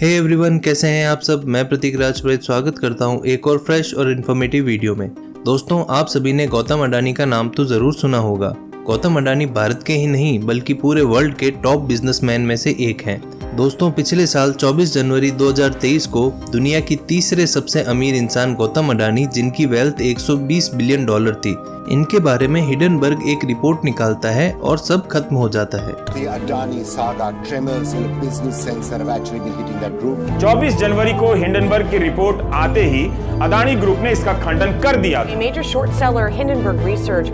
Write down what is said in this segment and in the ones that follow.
Hey everyone, कैसे हैं आप सब। मैं प्रतीक राजपुरोहित स्वागत करता हूं एक और फ्रेश और इन्फॉर्मेटिव वीडियो में। दोस्तों, आप सभी ने गौतम अडानी का नाम तो जरूर सुना होगा। गौतम अडानी भारत के ही नहीं बल्कि पूरे वर्ल्ड के टॉप बिजनेसमैन में से एक हैं। दोस्तों, पिछले साल 24 जनवरी 2023 को दुनिया की तीसरे सबसे अमीर इंसान गौतम अडानी, जिनकी वेल्थ 120 बिलियन डॉलर थी, इनके बारे में हिडनबर्ग एक रिपोर्ट निकालता है और सब खत्म हो जाता है। 24 जनवरी को हिंडनबर्ग की रिपोर्ट आते ही अडानी ग्रुप ने इसका खंडन कर दिया। Major short seller Hindenburg Research.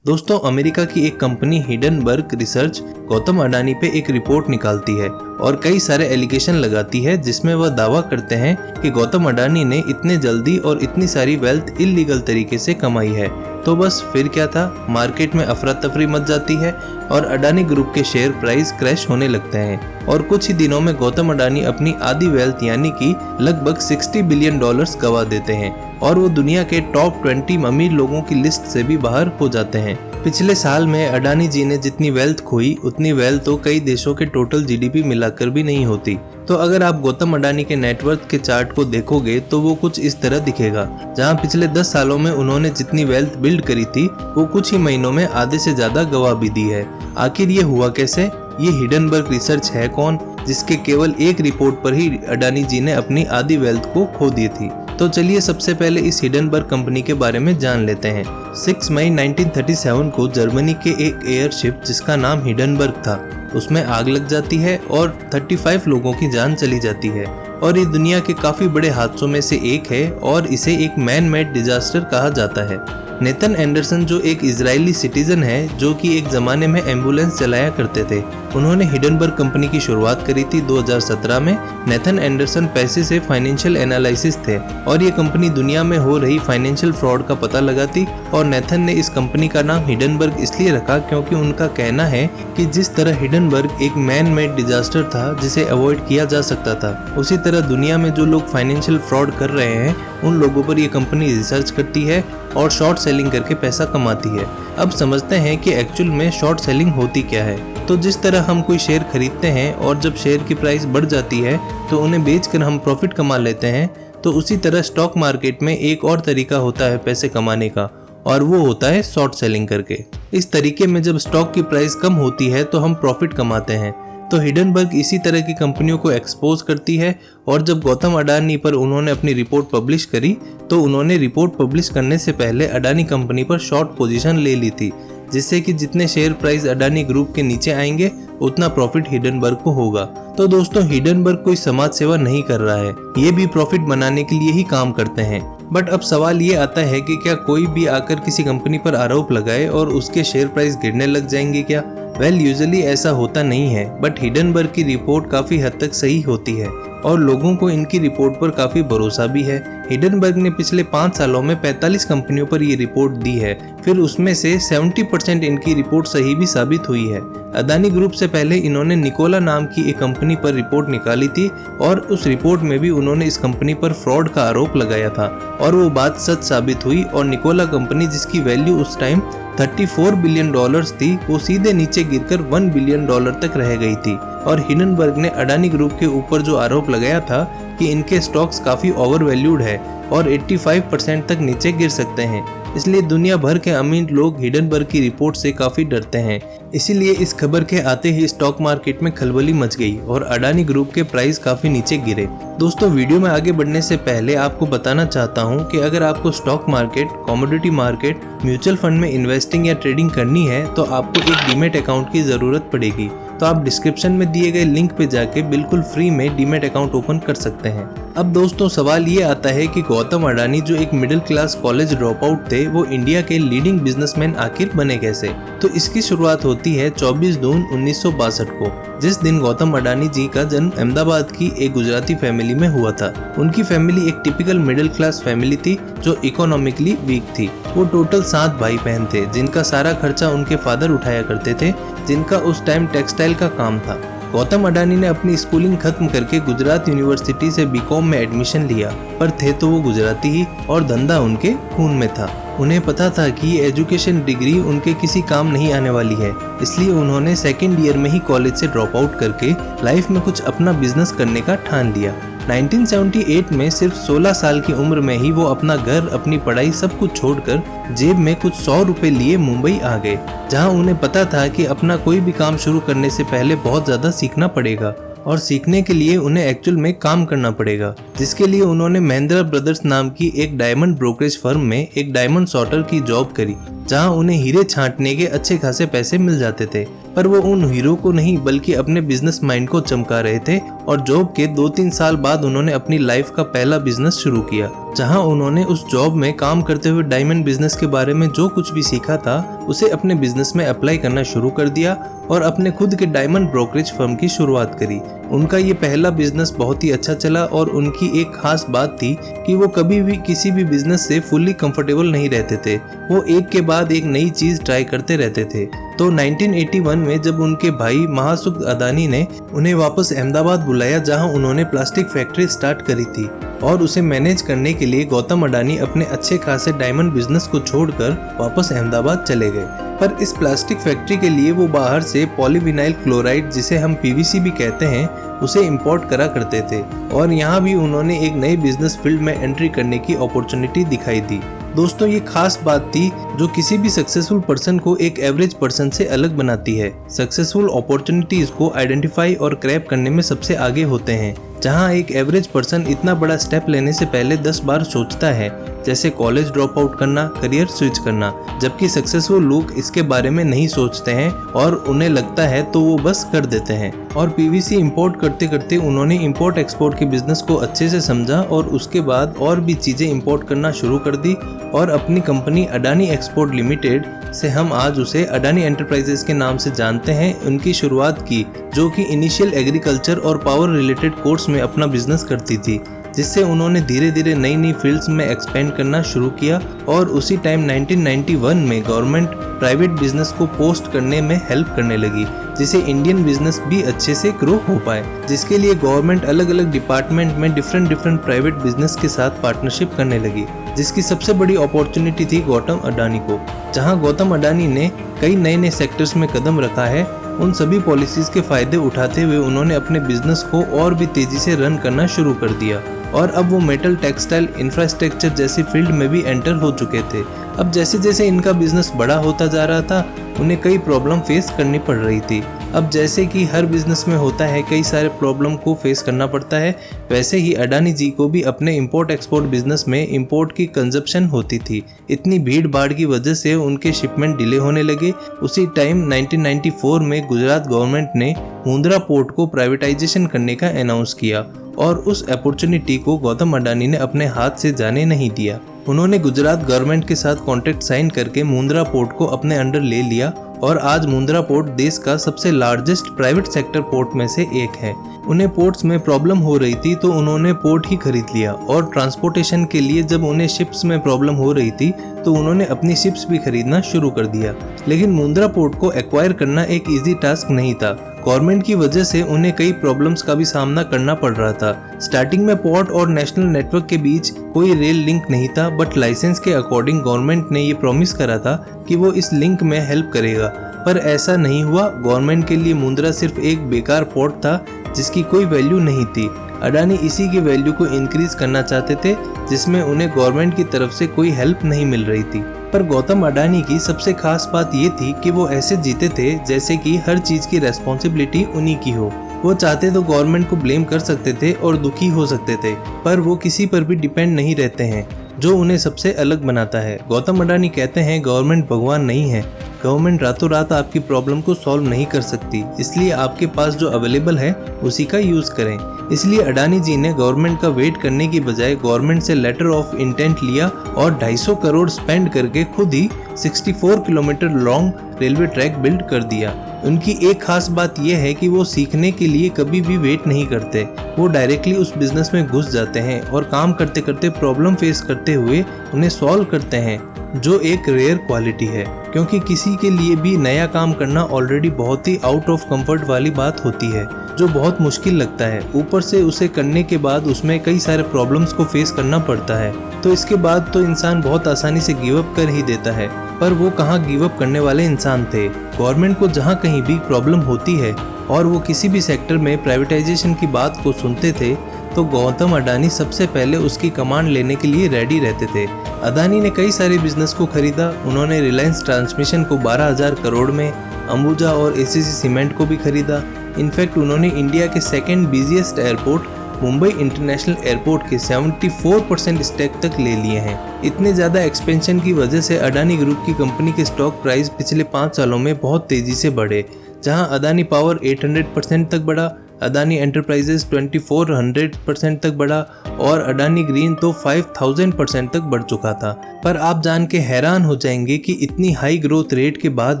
दोस्तों, अमेरिका की एक company Hindenburg research Gautam Adani पे एक रिपोर्ट निकालती है और कई सारे एलिगेशन लगाती है, जिसमें वह दावा करते हैं कि गौतम अडानी ने इतने जल्दी और इतनी सारी वेल्थ इल्लीगल तरीके से कमाई है। तो बस फिर क्या था, मार्केट में अफरा तफरी मच जाती है और अडानी ग्रुप के शेयर प्राइस क्रैश होने लगते हैं और कुछ ही दिनों में गौतम अडानी अपनी आधी वेल्थ यानी कि लगभग 60 बिलियन डॉलर्स गवा देते हैं और वो दुनिया के टॉप 20 अमीर लोगों की लिस्ट से भी बाहर हो जाते हैं। पिछले साल में अडानी जी ने जितनी वेल्थ खोई, उतनी वेल्थ तो कई देशों के टोटल जीडीपी मिलाकर भी नहीं होती। तो अगर आप गौतम अडानी के नेटवर्थ के चार्ट को देखोगे तो वो कुछ इस तरह दिखेगा। जहां पिछले 10 सालों में उन्होंने जितनी वेल्थ बिल्ड करी थी, वो कुछ ही महीनों में आधे से ज्यादा गवा भी दी है। आखिर ये हुआ कैसे? ये हिडनबर्ग रिसर्च है कौन, जिसके केवल एक रिपोर्ट पर ही अडानी जी ने अपनी आधी वेल्थ को खो दी थी? तो चलिए सबसे पहले इस हिडनबर्ग कंपनी के बारे में जान लेते हैं। 6 मई 1937 को जर्मनी के एक एयरशिप जिसका नाम हिडनबर्ग था, उसमें आग लग जाती है और 35 लोगों की जान चली जाती है और ये दुनिया के काफी बड़े हादसों में से एक है और इसे एक मैन मेड डिजास्टर कहा जाता है। नेथन एंडरसन, जो एक इजरायली सिटीजन है जो कि एक जमाने में एम्बुलेंस चलाया करते थे, उन्होंने हिडनबर्ग कंपनी की शुरुआत करी थी 2017 में। नेथन एंडरसन पैसे से फाइनेंशियल एनालिसिस थे और ये कंपनी दुनिया में हो रही फाइनेंशियल फ्रॉड का पता लगाती और नेथन ने इस कंपनी का नाम हिडनबर्ग इसलिए रखा क्योंकि उनका कहना है कि जिस तरह हिडनबर्ग एक मैन मेड डिजास्टर था जिसे अवॉइड किया जा सकता था, उसी तरह दुनिया में जो लोग फाइनेंशियल फ्रॉड कर रहे हैं उन लोगों पर ये कंपनी रिसर्च करती है और शॉर्ट सेलिंग करके पैसा कमाती है। अब समझते हैं कि एक्चुअल में शॉर्ट सेलिंग होती क्या है। तो जिस तरह हम कोई शेयर खरीदते हैं और जब शेयर की प्राइस बढ़ जाती है तो उन्हें बेचकर हम प्रॉफिट कमा लेते हैं, तो उसी तरह स्टॉक मार्केट में एक और तरीका होता है पैसे कमाने का, और वो होता है शॉर्ट सेलिंग करके। इस तरीके में जब स्टॉक की प्राइस कम होती है तो हम प्रॉफिट कमाते हैं। तो हिडनबर्ग इसी तरह की कंपनियों को एक्सपोज करती है और जब गौतम अडानी पर उन्होंने अपनी रिपोर्ट पब्लिश करी तो उन्होंने रिपोर्ट पब्लिश करने से पहले अडानी कंपनी पर शॉर्ट पोजीशन ले ली थी, जिससे कि जितने शेयर प्राइस अडानी ग्रुप के नीचे आएंगे उतना प्रॉफिट हिडनबर्ग को होगा। तो दोस्तों, हिडनबर्ग कोई समाज सेवा नहीं कर रहा है, ये भी प्रॉफिट बनाने के लिए ही काम करते हैं। बट अब सवाल ये आता है कि क्या कोई भी आकर किसी कंपनी पर आरोप लगाए और उसके शेयर प्राइस गिरने लग जाएंगे क्या? वेल, यूजुअली ऐसा होता नहीं है, बट हिडनबर्ग की रिपोर्ट काफी हद तक सही होती है और लोगों को इनकी रिपोर्ट पर काफी भरोसा भी है। हिडनबर्ग ने पिछले 5 सालों में 45 कंपनियों पर ये रिपोर्ट दी है, फिर उसमें से 70% इनकी रिपोर्ट सही भी साबित हुई है। अडानी ग्रुप से पहले इन्होंने निकोला नाम की एक कंपनी पर रिपोर्ट निकाली थी और उस रिपोर्ट में भी उन्होंने इस कंपनी पर फ्रॉड का आरोप लगाया था और वो बात सच साबित हुई और निकोला कंपनी, जिसकी वैल्यू उस टाइम 34 बिलियन डॉलर्स थी, वो सीधे नीचे गिरकर 1 बिलियन डॉलर तक रह गई थी। और हिडनबर्ग ने अडानी ग्रुप के ऊपर जो आरोप लगाया था कि इनके स्टॉक्स काफी ओवर वैल्यूड है और 85% तक नीचे गिर सकते हैं, इसलिए दुनिया भर के अमीर लोग हिडनबर्ग की रिपोर्ट से काफी डरते हैं। इसीलिए इस खबर के आते ही स्टॉक मार्केट में खलबली मच गई और अडानी ग्रुप के प्राइस काफी नीचे गिरे। दोस्तों, वीडियो में आगे बढ़ने से पहले आपको बताना चाहता हूं कि अगर आपको stock market, commodity market, mutual fund में इन्वेस्टिंग या ट्रेडिंग करनी है तो आपको एक डीमैट अकाउंट की जरूरत पड़ेगी। तो आप डिस्क्रिप्शन में दिए गए लिंक पे जाके बिल्कुल फ्री में डीमैट अकाउंट ओपन कर सकते हैं। अब दोस्तों, सवाल ये आता है कि गौतम अडानी, जो एक middle class college drop out थे, वो इंडिया के लीडिंग बिजनेसमैन आखिर बने कैसे? तो इसकी शुरुआत होती है 24 जून 1962 को, जिस दिन गौतम अडानी जी का जन्म अहमदाबाद की एक गुजराती फैमिली में हुआ था। उनकी फैमिली एक टिपिकल मिडिल क्लास फैमिली थी जो इकोनॉमिकली वीक थी। वो टोटल 7 भाई बहन थे, जिनका सारा खर्चा उनके फादर उठाया करते थे, जिनका उस टाइम टेक्सटाइल का काम था। गौतम अडानी ने अपनी स्कूलिंग खत्म करके गुजरात यूनिवर्सिटी से बीकॉम में एडमिशन लिया, पर थे तो वो गुजराती ही और धंधा उनके खून में था। उन्हें पता था कि ये एजुकेशन डिग्री उनके किसी काम नहीं आने वाली है, इसलिए उन्होंने सेकेंड ईयर में ही कॉलेज से ड्रॉप आउट करके लाइफ में कुछ अपना बिजनेस करने का ठान लिया। 1978 में सिर्फ 16 साल की उम्र में ही वो अपना घर, अपनी पढ़ाई सब कुछ छोड़कर जेब में कुछ 100 रुपए लिए मुंबई आ गए, जहां उन्हें पता था कि अपना कोई भी काम शुरू करने से पहले बहुत ज़्यादा सीखना पड़ेगा और सीखने के लिए उन्हें एक्चुअल में काम करना पड़ेगा, जिसके लिए उन्होंने महिंद्रा ब्रदर्स नाम की एक डायमंड ब्रोकरेज फर्म में एक डायमंड सॉर्टर की जॉब करी, जहां उन्हें हीरे छांटने के अच्छे खासे पैसे मिल जाते थे। पर वो उन हीरो को नहीं बल्कि अपने बिजनेस माइंड को चमका रहे थे और जॉब के 2-3 साल बाद उन्होंने अपनी लाइफ का पहला बिजनेस शुरू किया, जहां उन्होंने उस जॉब में काम करते हुए डायमंड बिजनेस के बारे में जो कुछ भी सीखा था उसे अपने बिजनेस में अप्लाई करना शुरू कर दिया और अपने खुद के डायमंड ब्रोकरेज फर्म की शुरुआत करी। उनका ये पहला बिजनेस बहुत ही अच्छा चला और उनकी एक खास बात थी कि वो कभी भी किसी भी बिजनेस से फुल्ली कंफर्टेबल नहीं रहते थे, वो एक के बाद एक नई चीज ट्राई करते रहते थे। तो 1981 में जब उनके भाई महासुख अडानी ने उन्हें वापस अहमदाबाद बुलाया, जहां उन्होंने प्लास्टिक फैक्ट्री स्टार्ट करी थी और उसे मैनेज करने के लिए गौतम अडानी अपने अच्छे खासे डायमंड बिजनेस को छोड़कर वापस अहमदाबाद चले गए। पर इस प्लास्टिक फैक्ट्री के लिए वो बाहर से पॉलीविनाइल क्लोराइड, जिसे हम पीवीसी भी कहते हैं, उसे इंपोर्ट करा करते थे और यहाँ भी उन्होंने एक नए बिजनेस फील्ड में एंट्री करने की अपॉर्चुनिटी दिखाई दी। दोस्तों, ये खास बात थी जो किसी भी सक्सेसफुल पर्सन को एक एवरेज पर्सन से अलग बनाती है। सक्सेसफुल अपॉर्चुनिटीज को आइडेंटिफाई और क्रैप करने में सबसे आगे होते हैं, जहां एक एवरेज पर्सन इतना बड़ा स्टेप लेने से पहले 10 बार सोचता है, जैसे कॉलेज ड्रॉप आउट करना, करियर स्विच करना, जबकि सक्सेसफुल लोग इसके बारे में नहीं सोचते हैं और उन्हें लगता है तो वो बस कर देते हैं। और पीवीसी इंपोर्ट करते करते उन्होंने इंपोर्ट एक्सपोर्ट के बिजनेस को अच्छे से समझा और उसके बाद और भी चीज़ें इंपोर्ट करना शुरू कर दी और अपनी कंपनी अडानी एक्सपोर्ट लिमिटेड से, हम आज उसे अडानी एंटरप्राइजेस के नाम से जानते हैं, उनकी शुरुआत की, जो कि इनिशियल एग्रीकल्चर और पावर रिलेटेड कोर्स में अपना बिजनेस करती थी, जिससे उन्होंने धीरे धीरे नई नई फील्ड्स में एक्सपेंड करना शुरू किया। और उसी टाइम 1991 में गवर्नमेंट प्राइवेट बिजनेस को पोस्ट करने में हेल्प करने लगी, जिससे इंडियन बिजनेस भी अच्छे से ग्रो हो पाए, जिसके लिए गवर्नमेंट अलग अलग डिपार्टमेंट में डिफरेंट प्राइवेट बिजनेस के साथ पार्टनरशिप करने लगी, जिसकी सबसे बड़ी अपॉर्चुनिटी थी गौतम अडानी को। जहां गौतम अडानी ने कई नए नए सेक्टर्स में कदम रखा है, उन सभी पॉलिसीज के फायदे उठाते हुए उन्होंने अपने बिजनेस को और भी तेजी से रन करना शुरू कर दिया और अब वो मेटल, टेक्सटाइल, इंफ्रास्ट्रक्चर जैसी फील्ड में भी एंटर हो चुके थे। अब जैसे जैसे इनका बिजनेस बड़ा होता जा रहा था, उन्हें कई प्रॉब्लम फेस करनी पड़ रही थी। अब जैसे कि हर बिजनेस में होता है, कई सारे प्रॉब्लम को फेस करना पड़ता है, वैसे ही अडानी जी को भी अपने इंपोर्ट एक्सपोर्ट बिजनेस में इंपोर्ट की कंजप्शन होती थी। इतनी भीड़ भाड़ की वजह से उनके शिपमेंट डिले होने लगे। उसी टाइम 1994 में गुजरात गवर्नमेंट ने मुंद्रा पोर्ट को प्राइवेटाइजेशन करने का अनाउंस किया और उस अपॉर्चुनिटी को गौतम अडानी ने अपने हाथ से जाने नहीं दिया। उन्होंने गुजरात गवर्नमेंट के साथ कॉन्ट्रैक्ट साइन करके मुंद्रा पोर्ट को अपने अंडर ले लिया और आज मुंद्रा पोर्ट देश का सबसे लार्जेस्ट प्राइवेट सेक्टर पोर्ट में से एक है। उन्हें पोर्ट्स में प्रॉब्लम हो रही थी तो उन्होंने पोर्ट ही खरीद लिया और ट्रांसपोर्टेशन के लिए जब उन्हें शिप्स में प्रॉब्लम हो रही थी तो उन्होंने अपनी शिप्स भी खरीदना शुरू कर दिया। लेकिन मुंद्रा पोर्ट को एक्वायर करना एक इजी टास्क नहीं था। गवर्नमेंट की वजह से उन्हें कई प्रॉब्लम्स का भी सामना करना पड़ रहा था। स्टार्टिंग में पोर्ट और नेशनल नेटवर्क के बीच कोई रेल लिंक नहीं था, बट लाइसेंस के अकॉर्डिंग गवर्नमेंट ने ये प्रॉमिस करा था कि वो इस लिंक में हेल्प करेगा, पर ऐसा नहीं हुआ। गवर्नमेंट के लिए मुंद्रा सिर्फ एक बेकार पोर्ट था जिसकी कोई वैल्यू नहीं थी। अडानी इसी की वैल्यू को इंक्रीज करना चाहते थे, जिसमें उन्हें गवर्नमेंट की तरफ से कोई हेल्प नहीं मिल रही थी। पर गौतम अडानी की सबसे खास बात ये थी कि वो ऐसे जीते थे जैसे कि हर चीज की रेस्पॉन्सिबिलिटी उन्हीं की हो। वो चाहते तो गवर्नमेंट को ब्लेम कर सकते थे और दुखी हो सकते थे, पर वो किसी पर भी डिपेंड नहीं रहते हैं, जो उन्हें सबसे अलग बनाता है। गौतम अडानी कहते हैं गवर्नमेंट भगवान नहीं है, गवर्नमेंट रातों रात आपकी प्रॉब्लम को सॉल्व नहीं कर सकती, इसलिए आपके पास जो अवेलेबल है उसी का यूज करें। इसलिए अडानी जी ने गवर्नमेंट का वेट करने की बजाय गवर्नमेंट से लेटर ऑफ इंटेंट लिया और 250 करोड़ स्पेंड करके खुद ही 64 kilometre long railway track build कर दिया। उनकी एक खास बात यह है कि वो सीखने के लिए कभी भी वेट नहीं करते, वो डायरेक्टली उस बिजनेस में घुस जाते हैं और काम करते करते प्रॉब्लम फेस करते हुए उन्हें सॉल्व करते हैं, जो एक रेयर क्वालिटी है, क्योंकि किसी के लिए भी नया काम करना ऑलरेडी बहुत ही आउट ऑफ कंफर्ट वाली बात होती है, जो बहुत मुश्किल लगता है। ऊपर से उसे करने के बाद उसमें कई सारे प्रॉब्लम्स को फेस करना पड़ता है। तो इसके बाद तो इंसान बहुत आसानी से गिव अप कर ही देता है। पर वो कहाँ गिव अप करने वाले इंसान थे। गवर्नमेंट को जहाँ कहीं भी प्रॉब्लम होती है और वो किसी भी सेक्टर में प्राइवेटाइजेशन की बात को सुनते थे तो गौतम अडानी सबसे पहले उसकी कमांड लेने के लिए रेडी रहते थे। अडानी ने कई सारे बिजनेस को खरीदा। उन्होंने रिलायंस ट्रांसमिशन को 12,000 करोड़ में, अंबुजा और एसीसी सीमेंट को भी खरीदा। इनफैक्ट उन्होंने इंडिया के second busiest airport Mumbai international airport के 74% स्टेक तक ले लिए हैं। इतने ज़्यादा एक्सपेंशन की वजह से अडानी ग्रुप की कंपनी के स्टॉक प्राइस पिछले 5 सालों में बहुत तेज़ी से बढ़े, जहां अडानी पावर 800% तक बढ़ा, अडानी एंटरप्राइजेस 2400% तक बढ़ा और अडानी ग्रीन तो 5000% तक बढ़ चुका था। पर आप जान के हैरान हो जाएंगे कि इतनी हाई ग्रोथ रेट के बाद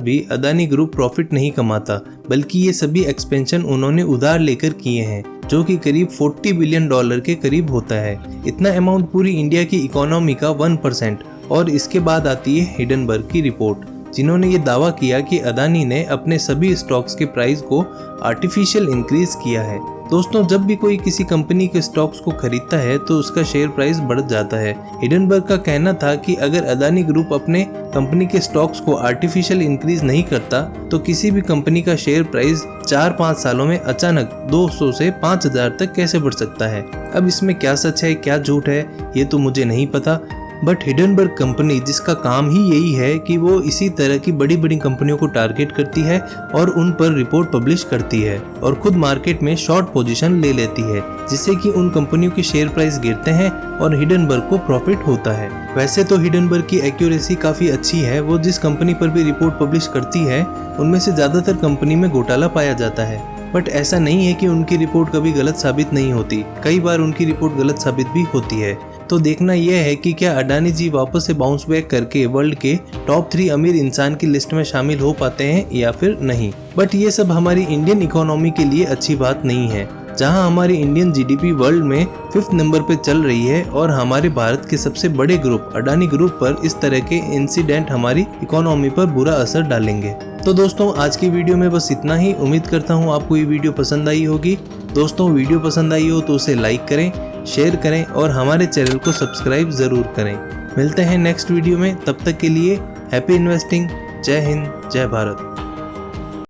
भी अडानी ग्रुप प्रॉफिट नहीं कमाता, बल्कि ये सभी एक्सपेंशन उन्होंने उधार लेकर किए हैं, जो कि करीब $40 बिलियन के करीब होता है। इतना अमाउंट पूरी इंडिया की इकोनॉमी का 1%। और इसके बाद आती है हिडनबर्ग की रिपोर्ट, जिन्होंने ये दावा किया कि अडानी ने अपने सभी स्टॉक्स के प्राइस को आर्टिफिशियल इंक्रीज किया है। दोस्तों, जब भी कोई किसी कंपनी के स्टॉक्स को खरीदता है तो उसका शेयर प्राइस बढ़ जाता है। हिडनबर्ग का कहना था कि अगर अडानी ग्रुप अपने कंपनी के स्टॉक्स को आर्टिफिशियल इंक्रीज नहीं करता तो किसी भी कंपनी का शेयर प्राइस 4-5 सालों में अचानक 200 से 5,000 तक कैसे बढ़ सकता है। अब इसमें क्या सच है क्या झूठ है ये तो मुझे नहीं पता, बट हिडनबर्ग कंपनी, जिसका काम ही यही है कि वो इसी तरह की बड़ी बड़ी कंपनियों को टारगेट करती है और उन पर रिपोर्ट पब्लिश करती है और खुद मार्केट में शॉर्ट पोजीशन ले लेती है, जिससे कि उन कंपनियों के शेयर प्राइस गिरते हैं और हिडनबर्ग को प्रॉफिट होता है। वैसे तो हिडनबर्ग की एक्यूरेसी काफ़ी अच्छी है। वो जिस कंपनी पर भी रिपोर्ट पब्लिश करती है उनमें से ज़्यादातर कंपनी में घोटाला पाया जाता है, बट ऐसा नहीं है कि उनकी रिपोर्ट कभी गलत साबित नहीं होती। कई बार उनकी रिपोर्ट गलत साबित भी होती है। तो देखना यह है कि क्या अडानी जी वापस से बाउंस बैक करके वर्ल्ड के टॉप 3 अमीर इंसान की लिस्ट में शामिल हो पाते हैं या फिर नहीं। बट ये सब हमारी इंडियन इकोनॉमी के लिए अच्छी बात नहीं है, जहां हमारी इंडियन जीडीपी वर्ल्ड में 5th नंबर पे चल रही है और हमारे भारत के सबसे बड़े ग्रुप अडानी ग्रुप पर इस तरह के इंसिडेंट हमारी इकोनॉमी पर बुरा असर डालेंगे। तो दोस्तों, आज की वीडियो में बस इतना ही। उम्मीद करता हूँ आपको ये वीडियो पसंद आई होगी। दोस्तों, वीडियो पसंद आई हो तो उसे लाइक करें, शेयर करें और हमारे चैनल को सब्सक्राइब ज़रूर करें। मिलते हैं नेक्स्ट वीडियो में, तब तक के लिए हैप्पी इन्वेस्टिंग। जय हिंद, जय भारत।